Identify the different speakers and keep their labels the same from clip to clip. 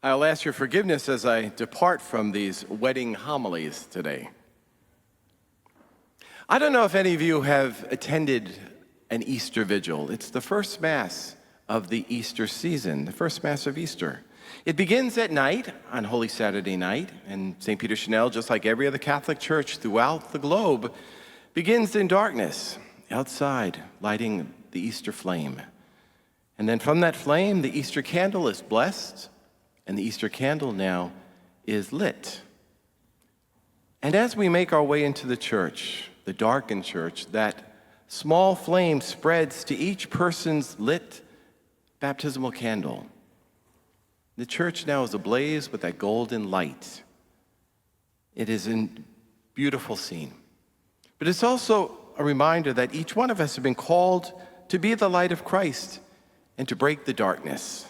Speaker 1: I'll ask your forgiveness as I depart from these wedding homilies today. I don't know if any of you have attended an Easter vigil. It's the first Mass of the Easter season, the first Mass of Easter. It begins at night, on Holy Saturday night, and St. Peter Chanel, just like every other Catholic church throughout the globe, begins in darkness, outside, lighting the Easter flame. And then from that flame, the Easter candle is blessed, and the Easter candle now is lit. And as we make our way into the church, the darkened church, that small flame spreads to each person's lit baptismal candle. The church now is ablaze with that golden light. It is a beautiful scene. But it's also a reminder that each one of us have been called to be the light of Christ and to break the darkness.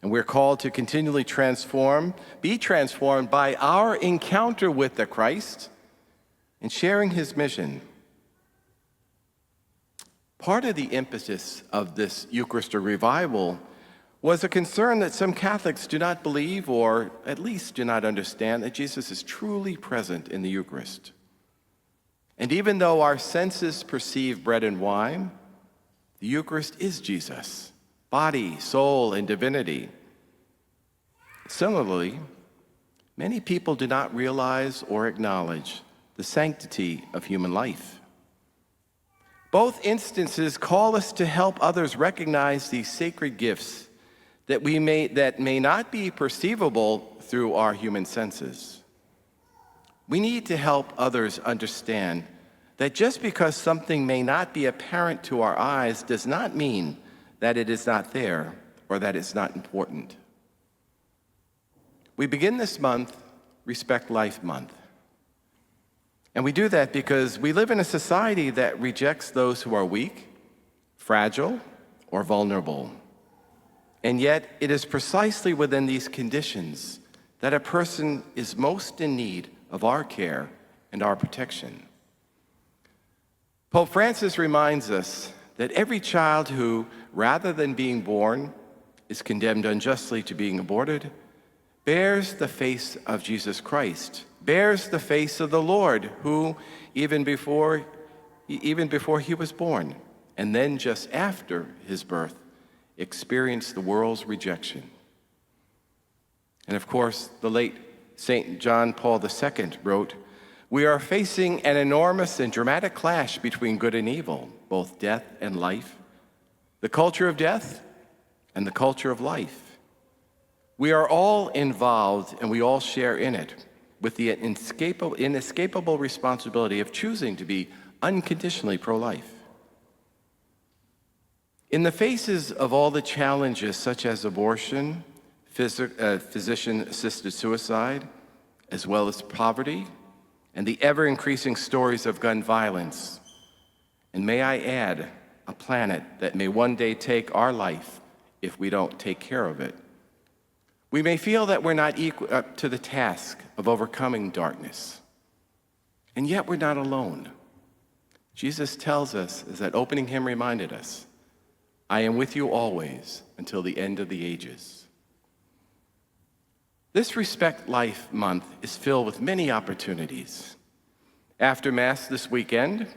Speaker 1: And we're called to continually be transformed by our encounter with the Christ and sharing his mission. Part of the impetus of this Eucharistic revival was a concern that some Catholics do not believe, or at least do not understand, that Jesus is truly present in the Eucharist. And even though our senses perceive bread and wine, the Eucharist is Jesus, body, soul, and divinity. Similarly, many people do not realize or acknowledge the sanctity of human life. Both instances call us to help others recognize these sacred gifts that may not be perceivable through our human senses. We need to help others understand that just because something may not be apparent to our eyes does not mean that it is not there or that it's not important. We begin this month, Respect Life Month. And we do that because we live in a society that rejects those who are weak, fragile, or vulnerable. And yet, it is precisely within these conditions that a person is most in need of our care and our protection. Pope Francis reminds us that every child who, rather than being born, is condemned unjustly to being aborted, bears the face of Jesus Christ, bears the face of the Lord, who, even before he was born, and then just after his birth, experienced the world's rejection. And of course, the late St. John Paul II wrote, "We are facing an enormous and dramatic clash between good and evil, both death and life, the culture of death and the culture of life. We are all involved and we all share in it, with the inescapable responsibility of choosing to be unconditionally pro-life. In the faces of all the challenges such as abortion, physician-assisted suicide, as well as poverty, and the ever-increasing stories of gun violence, and may I add, a planet that may one day take our life if we don't take care of it, we may feel that we're not up to the task of overcoming darkness. And yet we're not alone. Jesus tells us, as that opening hymn reminded us, "I am with you always until the end of the ages." This Respect Life Month is filled with many opportunities. After Mass this weekend,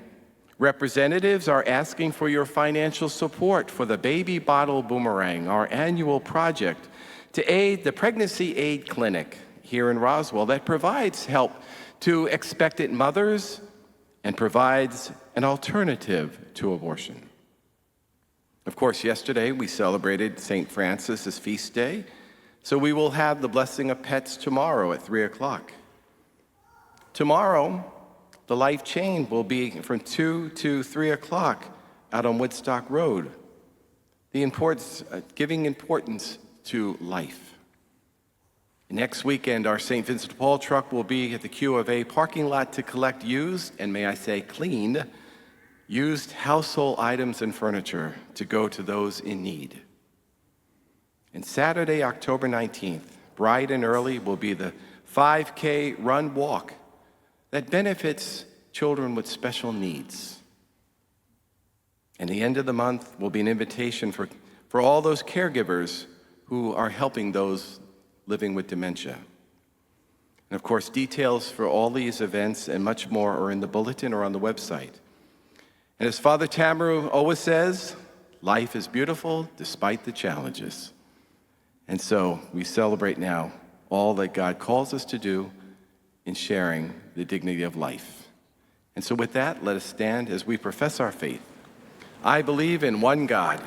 Speaker 1: representatives are asking for your financial support for the Baby Bottle Boomerang, our annual project to aid the Pregnancy Aid Clinic here in Roswell that provides help to expectant mothers and provides an alternative to abortion. Of course, yesterday we celebrated St. Francis' feast day, so we will have the blessing of pets tomorrow at 3 o'clock. Tomorrow, the Life Chain will be from 2 to 3 o'clock out on Woodstock Road, giving importance to life. Next weekend, our St. Vincent de Paul truck will be at the Q of A parking lot to collect used, and may I say clean, used household items and furniture to go to those in need. And Saturday, October 19th, bright and early, will be the 5K run walk that benefits children with special needs. And the end of the month will be an invitation for all those caregivers who are helping those living with dementia. And of course, details for all these events and much more are in the bulletin or on the website. And as Father Tamaru always says, life is beautiful despite the challenges. And so we celebrate now all that God calls us to do in sharing the dignity of life. And so with that, let us stand as we profess our faith. I believe in one God,